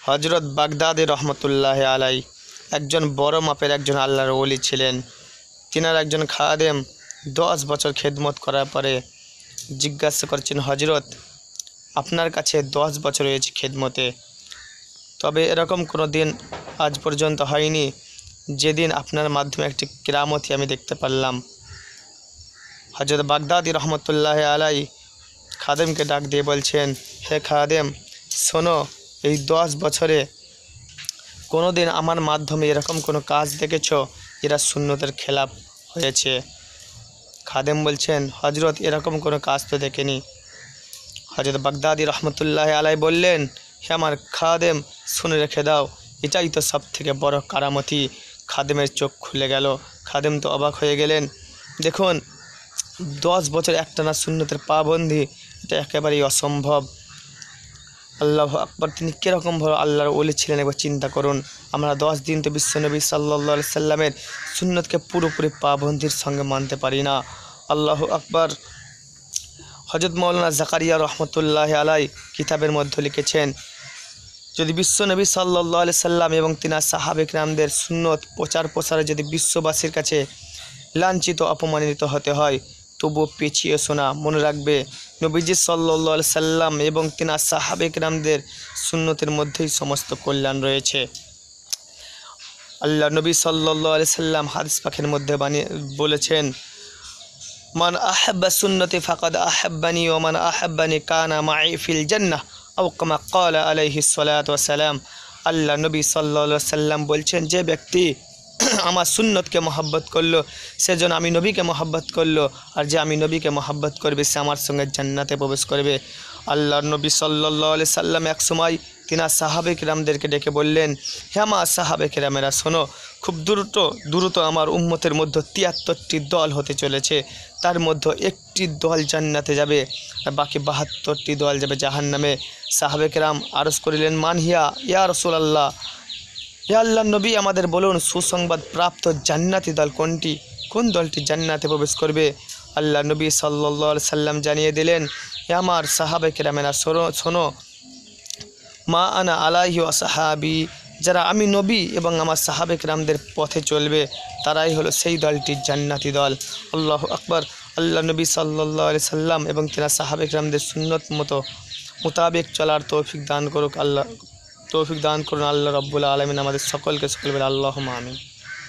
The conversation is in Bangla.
হজরত বাগদাদি রহমতুল্লাহ আলাই একজন বড় মাপের একজন আল্লাহর ওলি ছিলেন। তিনার একজন খাদেম 10 বছর খেদমত করার পরে জিজ্ঞাসা করছেন, হজরত আপনার কাছে 10 বছর হয়েছে খেদমতে, তবে এরকম কোনো দিন আজ পর্যন্ত হয়নি যেদিন আপনার মাধ্যমে একটি কেরামতি আমি দেখতে পারলাম। হজরত বাগদাদি রহমতুল্লাহ আলাই খাদেমকে ডাক দিয়ে বলছেন, হে খাদেম শোনো, এই 10 বছরে কোনো দিন আমার মাধ্যমে এরকম কোনো কাজ দেখেছো এরা সুন্নতের খেলাপ হয়েছে? খাদেম বলছেন, হজরত এরকম কোনো কাজ তো দেখিনি। হজরত বাগদাদি রহমতুল্লাহ আলাই বললেন, হে আমার খাদেম শুনে রেখে দাও, এটাই তো সব থেকে বড় কারামতি। খাদেমের চোখ খুলে গেল, খাদেম তো অবাক হয়ে গেলেন। দেখুন 10 বছর একটানা সুন্নতের পাবন্দি, এটা একেবারেই অসম্ভব। আল্লাহু আকবার, তিনি কীরকমভাবে আল্লাহর ওলি ছিলেন একবার চিন্তা করুন। আমরা 10 দিন তো বিশ্বনবী সাল্লাল্লাহু আলাইহি সাল্লামের সুন্নতকে পুরোপুরি পাবন্দির সঙ্গে মানতে পারি না। আল্লাহু আকবার। হযরত মাওলানা জাকারিয়া রহমতুল্লাহ আলাই কিতাবের মধ্যে লিখেছেন, যদি বিশ্বনবী সাল্লাল্লাহু আলাইহি সাল্লাম এবং তিনার সাহাবে কিরামদের সুন্নত প্রচার প্রসারে যদি বিশ্ববাসীর কাছে লাঞ্ছিত অপমানিত হতে হয়, তবুও পিছিয়ে শোনা। মনে রাখবে, নবীজি সাল্লাল্লাহু আলাইহি সাল্লাম এবং তিনার সাহাবে কিরামদের সুন্নতের মধ্যেই সমস্ত কল্যাণ রয়েছে। আল্লাহ নবী সাল্লাল্লাহু আলাইহি সাল্লাম হাদিস পাকের মধ্যে বলেছেন, মান আহাব্বা সুন্নতি ফাকাদ আহাব্বানি ওয়া মান আহাব্বানি কানা মাই ফিল জান্নাহ আও কামা ক্বালা আলাইহিস সালাতু ওয়াস সালাম। আল্লাহ নবী সাল্লাল্লাহু আলাইহি সাল্লাম বলছেন, যে ব্যক্তি আমার সুন্নতকে মহব্বত করলো সেজন্য আমি নবীকে মহব্বত করলো, আর যে আমি নবীকে মহব্বত করবে সে আমার সঙ্গে জান্নাতে প্রবেশ করবে। আল্লাহ নবী সাল্লাল্লাহু আলাইহি সাল্লাম এক সময় তিনার সাহাবে কিরামদেরকে ডেকে বললেন, হে আমার সাহাবে কিরামেরা শোনো, খুব দ্রুত আমার উম্মতের মধ্যে 73টি দল হতে চলেছে। তার মধ্যে একটি দল জান্নাতে যাবে আর বাকি 72টি দল যাবে জাহান্নামে। সাহাবে কিরাম আরজ করিলেন, মান হিয়া ইয়া রাসূলুল্লাহ, হে আল্লাহর নবী আমাদের বলুন সুসংবাদ প্রাপ্ত জান্নাতি দল কোনটি, কোন দলটি জান্নাতে প্রবেশ করবে? আল্লাহ নবী সাল্লাল্লাহু আলাইহি সাল্লাম জানিয়ে দিলেন, হে আমার সাহাবে কিরামেরা শোনো, মা আনা আলাইহি ওয়া সাহাবি, যারা আমি নবী এবং আমার সাহাবে কিরামদের পথে চলবে তারাই হলো সেই দলটি জান্নাতি দল। আল্লাহু আকবার। আল্লাহ নবী সাল্লাল্লাহু আলাইহি সাল্লাম এবং তিনার সাহাবে কিরামদের সুন্নত মোতাবেক চলার তৌফিক দান করুন আল্লাহ রাব্বুল আলামিন আমাদের সকলকে বলে আল্লাহুম্মা আমিন।